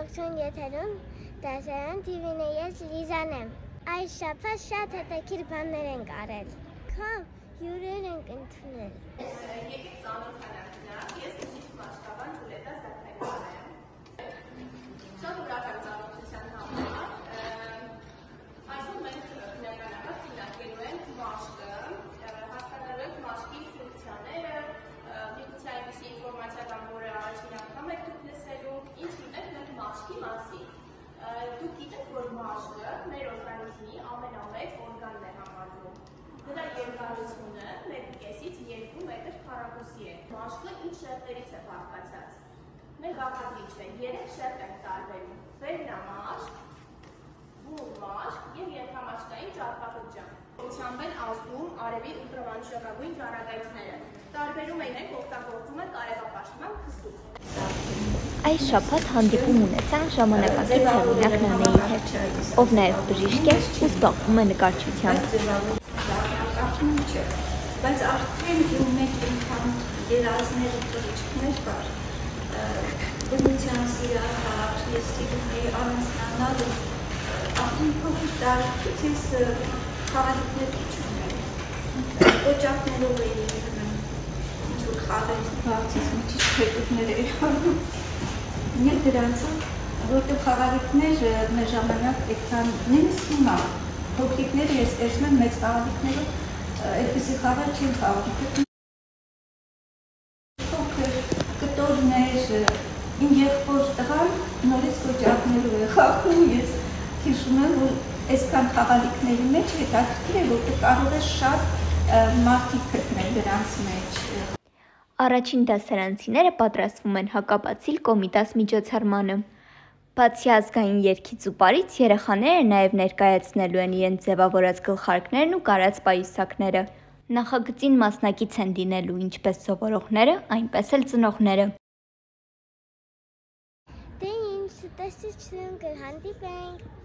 Ողջույն եթերում դասարան TV-ն է, ես Լիզան եմ։ Այս շաբաթ շատ հետաքրքիր բաներ ենք արել։ Քո հյուրեր ենք ընդունել։ Եկեք ծանոթանանք նրանք, ես Միշտ Մաշկավան Գուլետա Զաքարյանն եմ։ Շատ ուրախ եմ ծանոթության համար։ Այսօր մենք քննարկելու ենք մաշկը, հասկանալու ենք մաշկի ֆունկցիաները, միգուցե այնպիսի ինֆորմացիա կամ որը առաջին անգամ եք դուք լսելու, ինչ գիտեք մենք մաշկի մասին։ Դուք գիտեք, որ մաշկը մեր օրգանիզմի ամենամեծ օրգանն է համարվում։ Նրա երկարությունը 1,5-ից 2 մետր քառակուսի է։ Մաշկը ինչ շերտերից է բաղկացած։ Մեր բաղադրիչը 3 շերտ են տարբերում՝ վերնամաշկ, բուրմաշկ և ենթամաշկային ճարպակղջա։ Ուղղությամբ են ազդում արևի ուլտրամանուշակագույն ճառագայթները։ Տարբերում իրենք օգտագործում են կարևապաշտպան քսուկ։ Այս շաբաթ հանդիպում ունեցանք ժամանակակից հեղինակ Նանեի հետ, ով նաև բժիշկ է ու զբաղվում է նկարչությամբ։ Բայց արդեն մեկ ինքան երազներ ու թռիչքներ կար, բնության սիրահար, ես սիրում էի առանձնանալ, արդեն փոքր տարիքից ես խաղալիքներ իջում էի, օջակներով էի ինչ-որ խաղեր բացից մի քիչ փետուկներ էի անում, և դրանցով, որտեղ խաղալիքներ մեր ժամանակ այդքան նույնիսկ հիմա փոքրիկները ես տեսնում եմ մեծ խաղալիքներով այդպիսի խաղեր չեն խաղում։ Փոքր կտորներ, իմ եղբոր տղան նորից օջակներով է խաղում, ես հիշում եմ, որ այսքան խաղալիքների մեջ հետաքրքիր է, որտեղ կարող է շատ մարդիկ գտնել դրանց մեջ։ Առաջին դասարանցիները պատրաստվում են հակաբացիլ կոմիտաս միջոցառմանը։ Բացի ազգային երգից ու պարից, երեխաները նաև ներկայացնելու են իրենց ձևավորած գլխարկներն ու կարած պայուսակները։ Նախագծին մասնակից են լինելու ինչպես սովորողները, այնպես էլ ծնողները։ Դե ինչ, տեսից չուն կհանդիպենք։